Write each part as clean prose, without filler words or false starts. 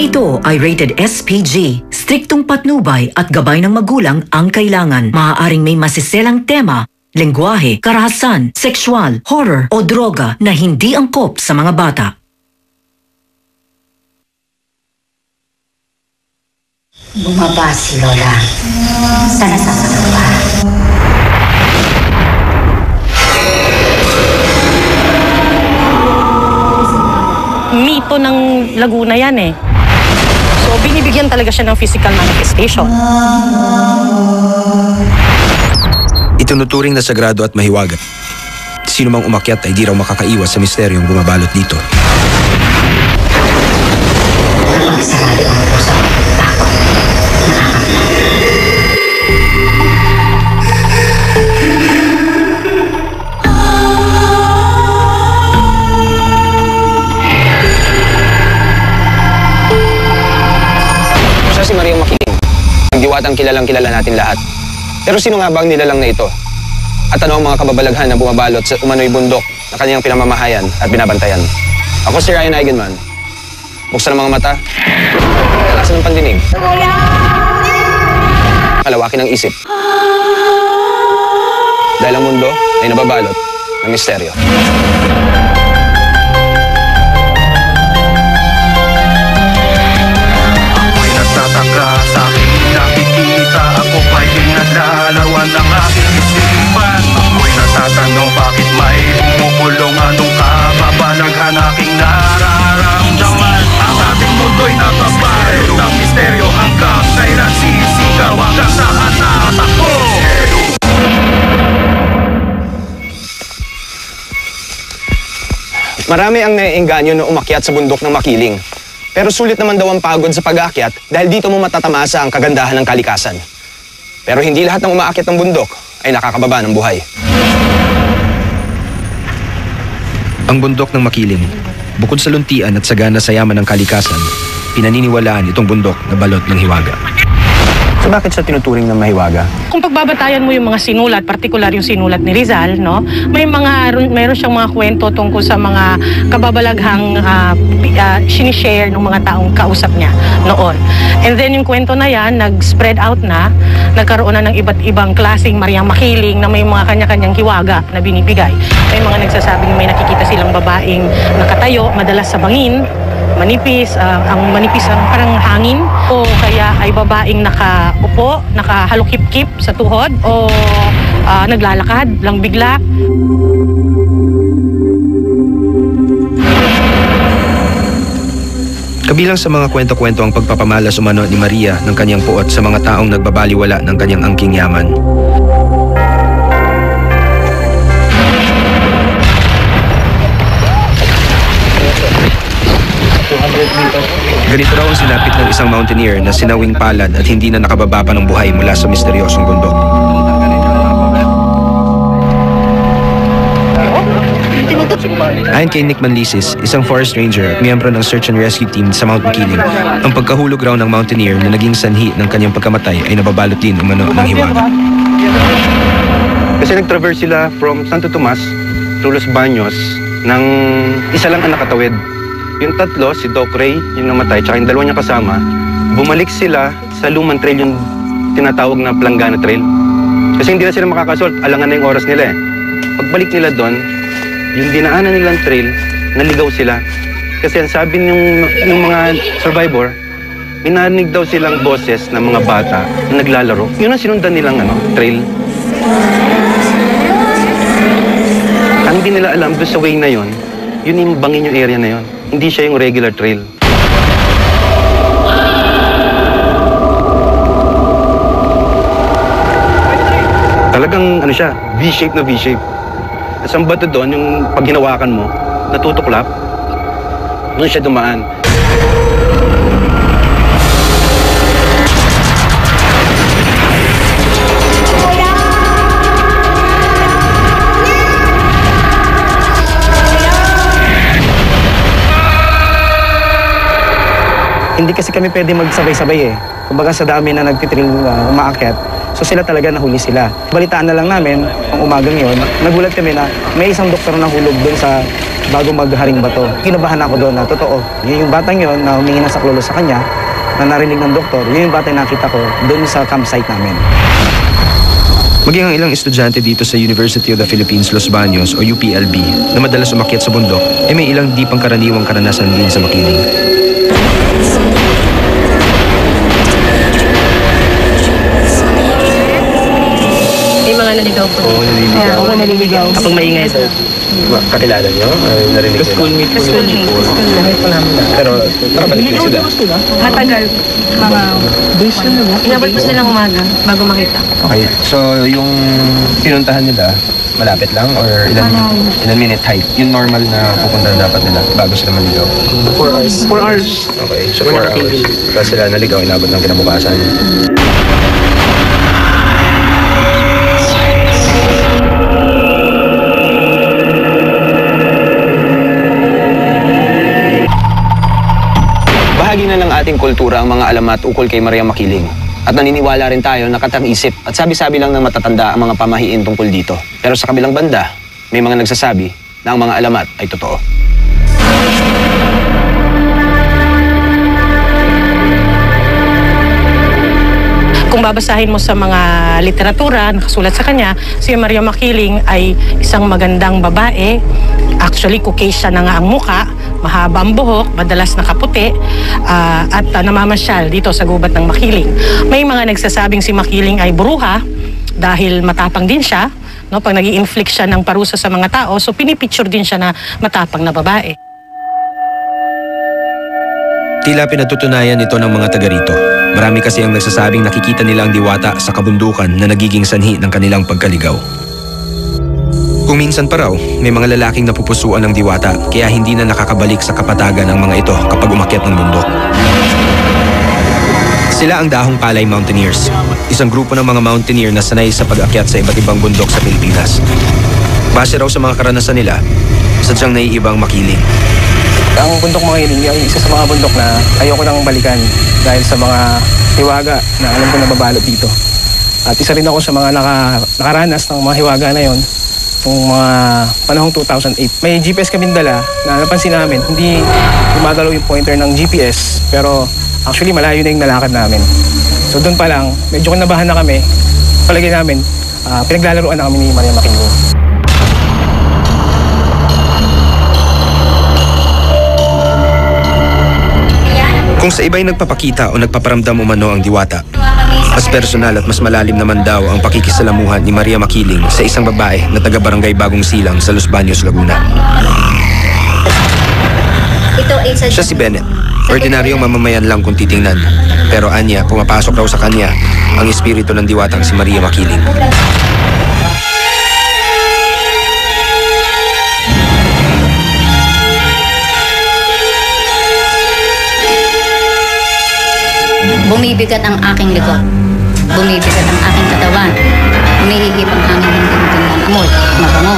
Programang ito ay rated SPG. Striktong patnubay at gabay ng magulang ang kailangan. Maaaring may masiselang tema, lengguwahe, karahasan, sexual, horror o droga na hindi angkop sa mga bata. Bumaba si Lola. Sana sasagot pa. Mito ng Laguna yan eh. So binibigyan talaga siya ng physical manifestation. Itinuturing na sagrado at mahiwaga. Sino mang umakyat ay di raw makakaiwas sa misteryong bumabalot dito. Sarado ang puso at takot. Siya si Mariang Makiling, ang diwatang kilalang-kilala natin lahat. Pero sino nga ba ang nilalang na ito? At ano ang mga kababalaghan na bumabalot sa umano'y bundok na kanyang pinamamahayan at binabantayan? Ako si Ryan Eigenman. Buksan ang mga mata. Kalasan ng pandinig. Kalawakin ang isip. Dahil ang mundo ay nababalot ng misteryo. Ako'y nagtataka sa aking nakikita. Ako pa'y pinaglalawan ng aking isipan. Ako'y natatanong bakit may bumubulong. Anong kababalaghan aking nararamdaman. Ang ating mundo'y nababalot ng misteryo. Hanggang kailan sisigaw, hanggang saan tatakbo. Marami ang naiengganyo na umakyat sa bundok ng Makiling. Pero sulit naman daw ang pagod sa pag-aakyat dahil dito mo matatamasa ang kagandahan ng kalikasan. Pero hindi lahat ng umaakyat ng bundok ay nakakababa ng buhay. Ang bundok ng Makiling, bukod sa luntian at sagana sa yaman ng kalikasan, pinaniniwalaan itong bundok na balot ng hiwaga. So bakit siya tinuturing na mahiwaga? Kung pagbabatayan mo yung mga sinulat, partikular yung sinulat ni Rizal, no? Mayroon siyang mga kwento tungkol sa mga kababalaghang sinishare ng mga taong kausap niya noon. And then yung kwento na yan, nag-spread out na, nagkaroon na ng iba't ibang klaseng Mariang Makiling na may mga kanya-kanyang hiwaga na binibigay. May mga nagsasabing may nakikita silang babaeng nakatayo, madalas sa bangin, manipis, ang manipis ang parang hangin, o kaya ay babaeng nakaupo, nakahalukip-kip sa tuhod, o naglalakad lang bigla. Kabilang sa mga kwento-kwento ang pagpapamalas umano ni Maria ng kanyang puot sa mga taong nagbabaliwala ng kanyang angking yaman. Ganito raw ang sinapit ng isang mountaineer na sinawing palad at hindi na nakababa pa ng buhay mula sa misteryosong bundok. Ayon kay Nick Manlisis, isang forest ranger at miyembro ng search and rescue team sa Mount Makiling, ang pagkahulog raw ng mountaineer na naging sanhi ng kanyang pagkamatay ay nababalot din umano ng hiwaga. Kasi nag-traverse sila from Santo Tomas to Los Baños ng isa lang ang nakatawid. Yung tatlo, si Doc Ray, yung namatay, tsaka yung dalawa niya kasama, bumalik sila sa lumang trail, yung tinatawag na Planggana Trail. Kasi hindi na sila makakasort, alangan na yung oras nila eh. Pagbalik nila doon, yung dinaanan nilang trail, naligaw sila. Kasi ang sabi ng mga survivor, minarinig daw silang boses ng mga bata na naglalaro. Yun ang sinundan nilang trail. Ang hindi nila alam doon sa way na yun yung bangin yung area na yun. Hindi siya yung regular trail. Talagang siya, V-shape na V-shape. At ang bato doon, yung pag hinawakan mo, natutuklap, doon siya dumaan. Hindi kasi kami pwede magsabay-sabay eh. Kumbaga sa dami na nagtitrail umaakyat, so sila talaga nahuli sila. Balitaan na lang namin, ang umagang yon, nagulat kami na may isang doktor na hulog doon sa bago magharing bato. Kinabahan ako doon na totoo. Yun yung batang yun na humingi ng saklolo sa kanya, na narinig ng doktor, yun yung batang nakita ko doon sa campsite namin. Maging ang ilang estudyante dito sa University of the Philippines, Los Baños o UPLB na madalas umakyat sa bundok ay may ilang di pangkaraniwang karanasan din sa Makiling. May mga naligaw po. Oo, naliligaw. Oo, naliligaw. Kapag maingay daw, kakilala nyo? Ay, narinig nyo? Schoolmate po. Schoolmate po namin. Pero nakabalik din sila. Matagal. Mga days na ba? Inabot po silang umaga bago makita. Okay, so yung pinuntahan nila, malapit lang or ilan minute hike? Yung normal na pupunta dapat nila bago sila maligaw? 4 hours. 4 hours. Okay, so 4 hours. Tapos sila naligaw, inabot ng kinabukasan. Bahagi na ng ating kultura ang mga alamat ukol kay Maria Makiling. At naniniwala rin tayo na katang-isip at sabi-sabi lang ng matatanda ang mga pamahiin tungkol dito. Pero sa kabilang banda, may mga nagsasabi na ang mga alamat ay totoo. Kung babasahin mo sa mga literatura, nakasulat sa kanya, si Maria Makiling ay isang magandang babae. Actually, Caucasian na nga ang muka, mahaba ang buhok, madalas nakaputi, at namamasyal dito sa gubat ng Makiling. May mga nagsasabing si Makiling ay bruha dahil matapang din siya. No, pag nag-i-inflict siya ng parusa sa mga tao, so pinipicture din siya na matapang na babae. Tila pinatutunayan ito ng mga taga rito. Marami kasi ang nagsasabing nakikita nila ang diwata sa kabundukan na nagiging sanhi ng kanilang pagkaligaw. Kung minsan pa raw, may mga lalaking napupusuan ng diwata kaya hindi na nakakabalik sa kapatagan ng mga ito kapag umakyat ng bundok. Sila ang Dahong Palay Mountaineers, isang grupo ng mga mountaineer na sanay sa pag-akyat sa iba't ibang bundok sa Pilipinas. Base raw sa mga karanasan nila, sadyang naiibang Makiling. Ang bundok Makiling ay isa sa mga bundok na ayoko nang balikan dahil sa mga hiwaga na alam ko nababalot dito. At isa rin ako sa mga nakaranas ng mga hiwaga na yon noong mga panahong 2008. May GPS kami dala na napansin namin, hindi gumagalaw yung pointer ng GPS pero actually malayo na yung nalakad namin. So doon pa lang, medyo kinabahan na kami. Palagay namin, pinaglalaroan na kami ni Maria Makiling. Kung sa iba'y nagpapakita o nagpaparamdam umano ang diwata, mas personal at mas malalim naman daw ang pakikisalamuhan ni Maria Makiling sa isang babae na taga-barangay Bagong Silang sa Los Baños, Laguna. Siya si Bennett. Ordinaryong mamamayan lang kung titingnan. Pero anya, pumapasok raw sa kanya ang espiritu ng diwatang si Maria Makiling. Bumibigat ang aking likod. Bumibigat ang aking katawan. Humihigip ang hangin ng tinutundang amoy. Mabango.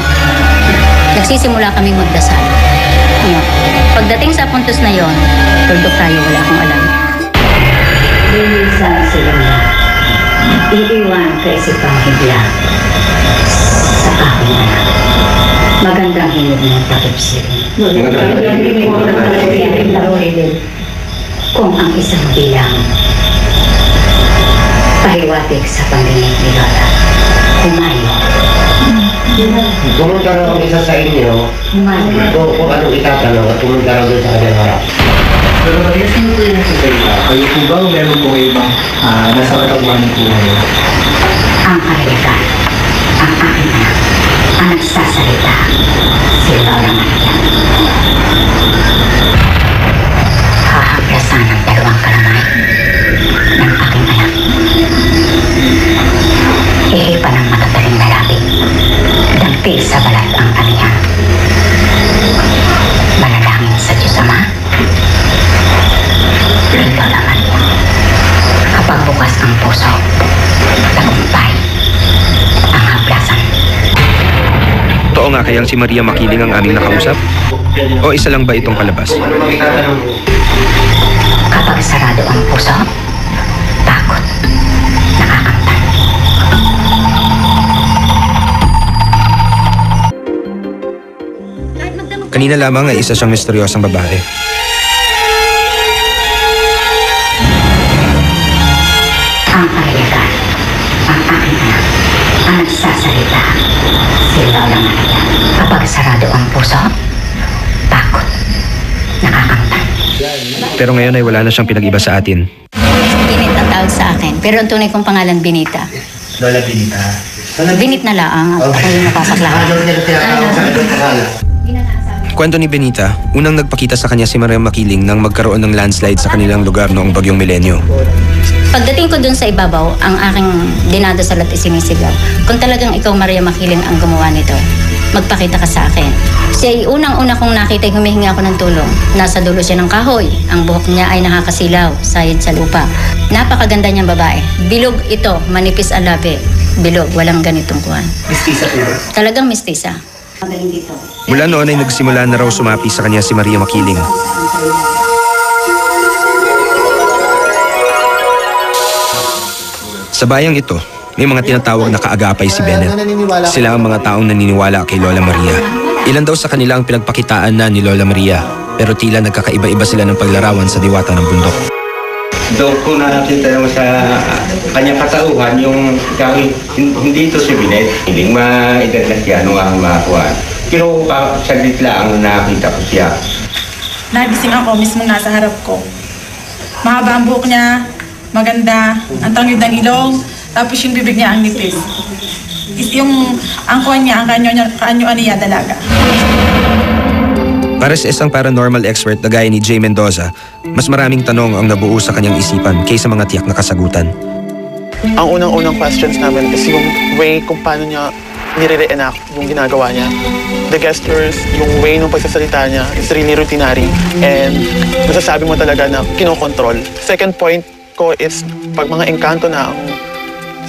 Nagsisimula kaming magdasal. Pagdating sa puntos na yon, tuldok tayo, wala akong alam. Lilisan sila na. Iiwan ka isipang higla sa aking anak. Magandang hinig ng takipsip. Magandang hinig ng takipsip. Kung ang isang bilang pahiwatig sa pandinig ni Lola, humayo. Pumunta raw ang isa sa inyo, kung anong itatanong at pumunta raw doon sa kanyang harap. Pero mag-isip ko yung nasasalita, kayo po ba o meron po ibang nasa katagawan po ngayon? Ang karilikan, ang aking anak, ang nagsasalita, si Lola Maria. Hahaplasan ang dalawang kalamay ng aking anak. Ihipan ng matataling lalaki. Dampi sa balat ang kaniya. Manalangin sa Diyos Ama. Lola Maria. Kapag bukas ang puso, tagumpay ang haplasan. Totoo nga kayang si Maria Makiling ang aming nakausap? O isa lang ba itong palabas? Kapag sarado ang puso, takot, nakakamtan. Kahit magdamag Kanina lamang ay isa siyang misteryosang babae. Ang kahiligan, ang aking anak, ang nagsasalita. Si Lola Maria. Kapag sarado ang puso, takot, nakakangtan. Pero ngayon ay wala na siyang pinag-iba sa atin. Binit ang tawag sa akin. Pero ang tunay kong pangalan, Binita. Lola Binita. Binit na laang at ako yung napapaklakan. Kwento ni Benita, unang nagpakita sa kanya si Maria Makiling nang magkaroon ng landslide sa kanilang lugar noong Bagyong Milenyo. Pagdating ko dun sa ibabaw, ang aking dinadasal at isinisigaw, kung talagang ikaw, Maria Makiling, ang gumawa nito, magpakita ka sa akin. Siya ay unang-una kong nakita ay humihingi ako ng tulong. Nasa dulo siya ng kahoy. Ang buhok niya ay nakakasilaw, sayad sa lupa. Napakaganda niyang babae. Bilog ito, manipis ang labi. Bilog, walang ganitong kuhan. Mistisa po. Talagang mistisa. Magaling dito. Mula noon ay nagsimula na raw sumapi sa kanya si Maria Makiling. Sa bayang ito, may mga tinatawag na kaagapay si Bennett. Sila ang mga taong naniniwala kay Lola Maria. Ilan daw sa kanila ang pinagpakitaan na ni Lola Maria, pero tila nagkakaiba-iba sila ng paglarawan sa diwata ng bundok. Doon ko nakita naman sa kanyang katauhan yung hindi ito si Binet. Hindi maedad na siya nung ang makakuha. Pero saglit lang nakita ko siya. Nagising ako mismo nasa harap ko. Mahaba ang buhok niya, maganda, ang tangid ng ilong, tapos yung bibig niya ang nipis. Yung angkuhan niya, ang kanyo niya dalaga. Para sa isang paranormal expert na gaya ni Jay Mendoza, mas maraming tanong ang nabuo sa kanyang isipan kaysa mga tiyak na kasagutan. Ang unang-unang questions namin is yung way kung paano niya nire-reenact yung ginagawa niya. The gestures, yung way ng pagsasalita niya is really routinary and masasabi mo talaga na kinokontrol. Second point ko is pag mga engkanto na ang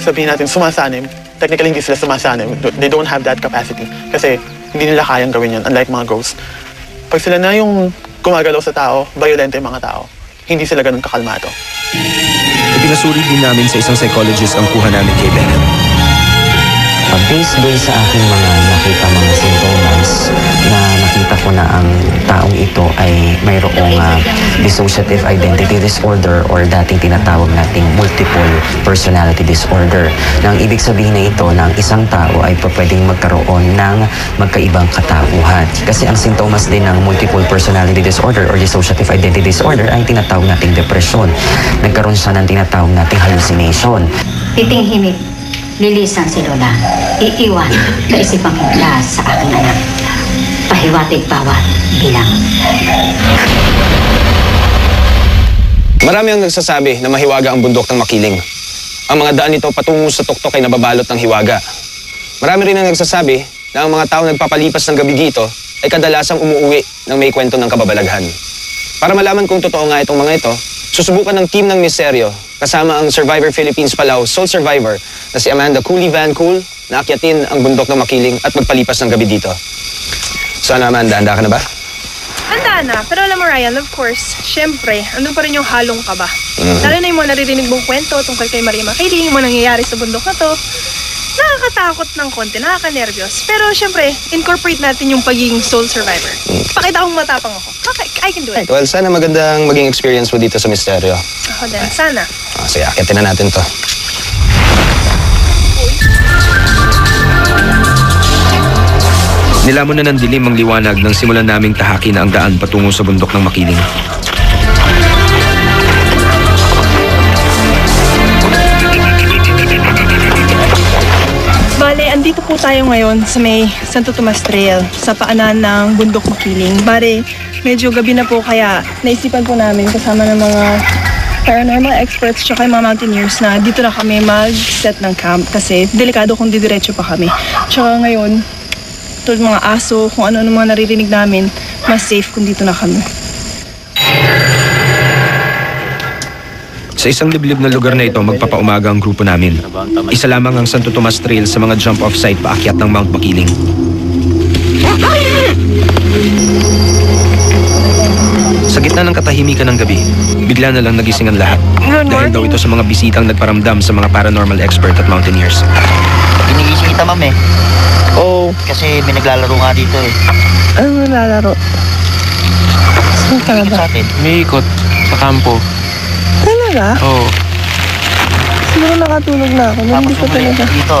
sabihin natin sumasanim, technically hindi sila sumasanim. They don't have that capacity kasi hindi nila kayang gawin yan, unlike mga ghosts. Pag sila na yung gumagalaw sa tao, violente yung mga tao, hindi sila ganun kakalmado. Ipinasuri din namin sa isang psychologist ang kuha namin kay Bennett. Based doon sa aking mga nakita mga sintomas na nakita ko na ang taong ito ay mayroong dissociative identity disorder or dating tinatawag nating multiple personality disorder. Na ang ibig sabihin na ito na ang isang tao ay pwedeng magkaroon ng magkaibang katauhan. Kasi ang sintomas din ng multiple personality disorder or dissociative identity disorder ay tinatawag nating depression. Nagkaroon siya ng tinatawag nating hallucination. Titinghimik. Lilisan si Lola. Iiwan kaisipang higla sa aking anak. Pahiwatig bawat bilang. Marami ang nagsasabi na mahiwaga ang bundok ng Makiling. Ang mga daan nito patungo sa tuktok ay nababalot ng hiwaga. Marami rin ang nagsasabi na ang mga tao nagpapalipas ng gabi dito ay kadalasang umuuwi ng may kwento ng kababalaghan. Para malaman kung totoo nga itong mga ito, susubukan ng team ng misteryo kasama ang Survivor Philippines Palau Soul Survivor na si Amanda Cooley Van Cool na akyatin ang bundok ng Makiling at magpalipas ng gabi dito. So ano, Amanda, handa ka na ba? Handa na, pero alam mo Ryan, of course, syempre, andun pa rin yung halong kaba. Lalo na yung mga naririnig mong kwento tungkol kay Maria Makiling, yung mga nangyayari sa bundok na to. Nakakatakot ng konti, nakaka-nervyos. Pero syempre, incorporate natin yung pagiging soul survivor. Pakita kong matapang ako. Okay, I can do it. Well, sana magandang maging experience mo dito sa misteryo. Ako din, sana. Sige, akyatin na natin to. Nilamon na ng dilim ang liwanag nang simulan naming tahaki na ang daan patungo sa bundok ng Makiling. Bale, andito po tayo ngayon sa may Santo Tomas Trail, sa paanan ng Bundok Makiling. Bale, medyo gabi na po kaya naisipan po namin kasama ng mga paranormal experts tsaka mga mountaineers na dito na kami mag-set ng camp kasi delikado kung didiretso pa kami. Tsaka ngayon, tulad mga aso, kung ano-ano mga naririnig namin, mas safe kung dito na kami. Sa isang liblib na lugar na ito, magpapaumaga ang grupo namin. Isa lamang ang Santo Tomas Trail sa mga jump-off site paakyat ng Mount Makiling. Sa gitna ng katahimikan ng gabi, bigla na lang nagising ang lahat. Dahil daw ito sa mga bisitang nagparamdam sa mga paranormal expert at mountaineers. Ginigising kita, ma'am eh. Oh. Kasi may naglalaro nga dito eh. Ano naglalaro? Saan ka na ba? May ikot sa kampo. Talaga? Oo. Siguro nakatulog na ako. Hindi ko talaga. Dito.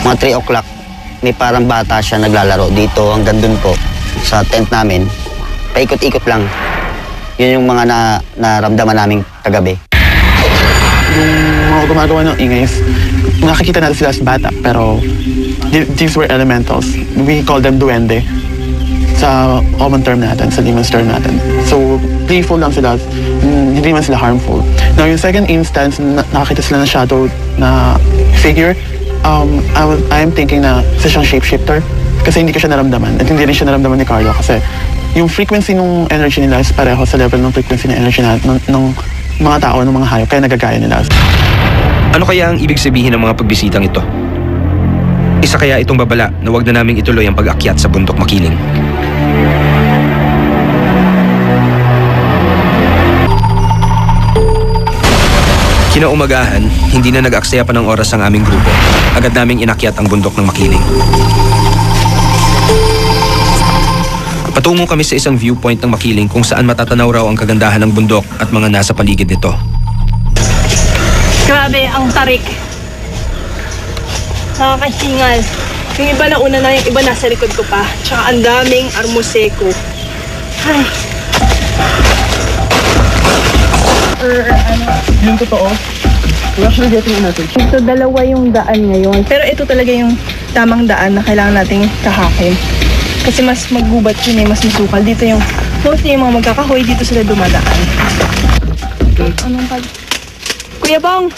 Mga 3 o'clock, may parang bata siya naglalaro dito hanggang dun po sa tent namin. Paikot-ikot lang. Yun yung mga naramdaman namin kagabi. Yung mga gumagawa ng ingay, nakikita natin sila sa bata, pero these were elementals. We call them duwende sa common term natin, sa layman's term natin. So, playful lang sila, hindi man sila harmful. Now, yung second instance, nakakita sila ng shadow na figure, I am thinking na isa siyang shapeshifter kasi hindi ko siya naramdaman at hindi rin siya naramdaman ni Carlo kasi yung frequency ng energy nila is pareho sa level ng frequency ng energy ng mga tao, ng mga hayop, kaya nagagaya nila. Ano kaya ang ibig sabihin ng mga pagbisitang ito? Isa kaya itong babala na wag na naming ituloy ang pag-akyat sa bundok Makiling? Kinaumagahan, hindi na nag-aksaya pa ng oras ang aming grupo. Agad naming inakyat ang bundok ng Makiling. Patungo kami sa isang viewpoint ng Makiling kung saan matatanaw raw ang kagandahan ng bundok at mga nasa paligid nito. Grabe, ang tarik. Nakakahingal. Yung iba na una na, yung iba nasa likod ko pa. Tsaka ang daming armoseko. Ay. Yung totoo, we're actually getting a message. Ito, dalawa yung daan ngayon. Pero ito talaga yung tamang daan na kailangan nating kahakin. Kasi mas maggubat yun eh, mas masukal. Dito yung, mostly yung mga magkakahoy, dito sila dumadaan. Anong pag... Kuya Bong,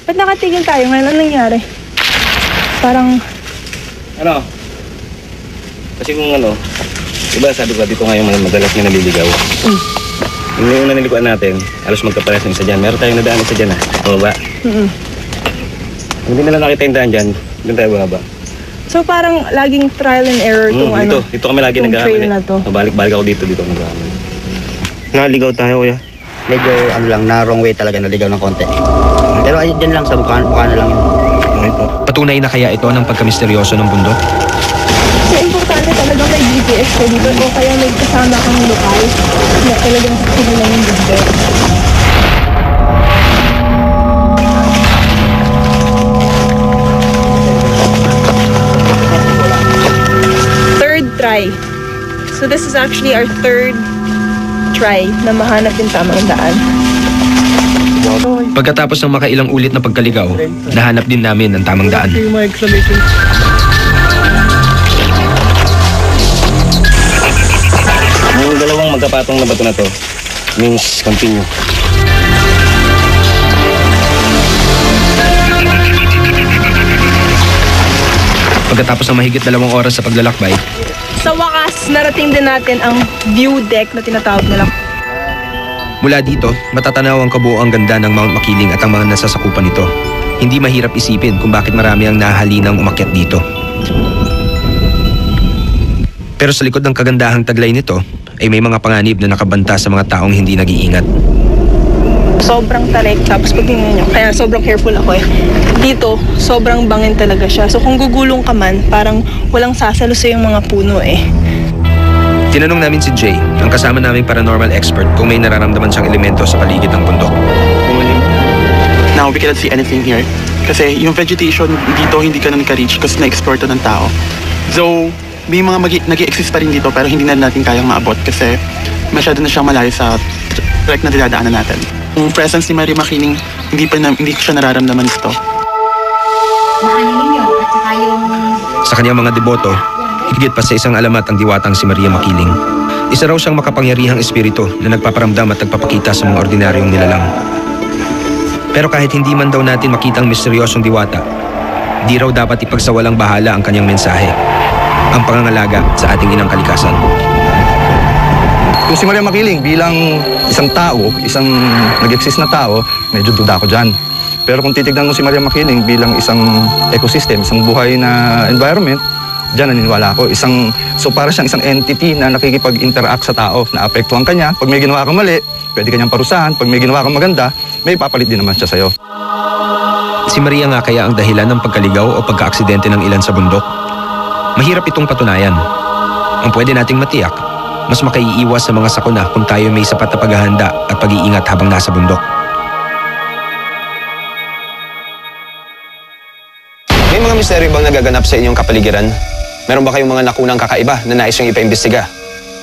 ba't nakatigil tayo ngayon? Anong nangyari? Parang... Ano? Kasi kung ano, diba sabi ko dito ngayon madalas nga naliligaw. Yung nanilikuan natin, halos magkapares ng isa dyan. Meron tayong nadaan isa dyan baba. Hindi nila nakita yung daan dyan, doon tayo baba. So parang laging trial and error itong ano? Dito kami lagi nag-aamin eh. Balik-balik ako dito nag-aamin. Naligaw tayo kuya. Medyo ano lang, na wrong way talaga, naligaw ng konti. Pero ay, dyan lang, sa mukha na lang yun. Patunay na kaya ito ng pagkamisteryoso ng bundok? So importante talaga may GPS ko dito o kaya may kasama kang lokal na talagang sila lang yung bundok. Third try. So this is actually our third try na mahanap yung tamang daan. Pagkatapos ng makailang ulit na pagkaligaw, nahanap din namin ang tamang daan. Yung dalawang magkapatong na bato na to means continue. Pagkatapos ng mahigit 2 oras sa paglalakbay, Sa wakas, narating din natin ang view deck na tinatawag nila. mula dito, matatanaw ang kabuoang ganda ng Mount Makiling at ang mga nasasakupan nito. Hindi mahirap isipin kung bakit marami ang nahahalinang umakyat dito. Pero sa likod ng kagandahang taglay nito, ay may mga panganib na nakabanta sa mga taong hindi nag-iingat. Sobrang tarik, tapos pag tingnan nyo, kaya sobrang careful ako eh. Dito, sobrang bangin talaga siya. So kung gugulong ka man, parang walang sasalo sa yung mga puno eh. Tinanong namin si Jay, ang kasama naming paranormal expert, kung may nararamdaman siyang elemento sa paligid ng bundok. Now, we cannot see anything here. Kasi yung vegetation dito hindi ka na naka-reach kasi na-explore to ng tao. So, may mga nag-i-exist pa rin dito pero hindi na natin kayang maabot kasi masyado na siyang malayo sa track na dinadaanan natin. Yung presence ni Maria Makiling, hindi ko siya nararamdaman dito. Sa kanyang mga deboto, higit pa sa isang alamat ang diwatang si Maria Makiling. Isa raw siyang makapangyarihang espiritu na nagpaparamdam at nagpapakita sa mga ordinaryong nilalang. Pero kahit hindi man daw natin makita ang misteryosong diwata, di raw dapat ipagsawalang bahala ang kanyang mensahe, ang pangangalaga sa ating inang kalikasan. Kung si Maria Makiling bilang isang tao, isang nag-exist na tao, medyo duda ko dyan. Pero kung titignan mo si Maria Makiling bilang isang ecosystem, isang buhay na environment, Diyan naniniwala ako. So para siyang isang entity na nakikipag-interact sa tao, na apektuhan ka niya. Pag may ginawa kang mali, pwede kanyang parusahan. Pag may ginawa kang maganda, may papalit din naman siya sa'yo. Si Maria nga kaya ang dahilan ng pagkaligaw o pagkaaksidente ng ilan sa bundok? Mahirap itong patunayan. Ang pwede nating matiyak, mas makaiiwas sa mga sakuna kung tayo may sapat na paghahanda at pag-iingat habang nasa bundok. May mga misteryo bang nagaganap sa inyong kapaligiran? Meron ba kayong mga nakunang kakaiba na nais yung ipaimbestiga?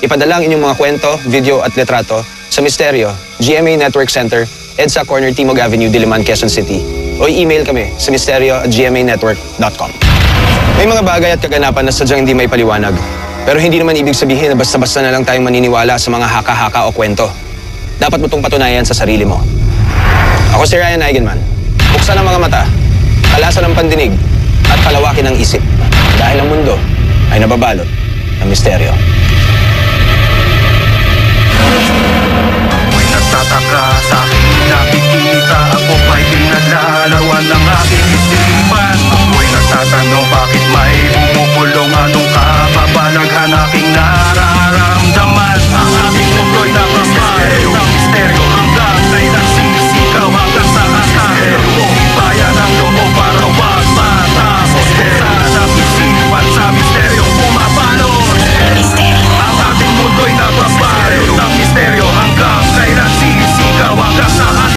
Ipadala ang inyong mga kwento, video at litrato sa Misteryo, GMA Network Center, EDSA Corner Timog Avenue, Diliman, Quezon City. O i-email kami sa misteryo@gmanetwork.com. May mga bagay at kaganapan na sadyang hindi may paliwanag. Pero hindi naman ibig sabihin na basta-basta na lang tayong maniniwala sa mga haka-haka o kwento. Dapat mo itong patunayan sa sarili mo. Ako si Ryan Eigenman. Buksan ang mga mata, talasan ang pandinig, at palawakin ang isip. Dahil ang mundo ay nababalot ng misteryo. Ako'y nagtataka sa aking nakikita. Ako ba'y pinalalawan ng aking isipan? Ako'y nagtatanong bakit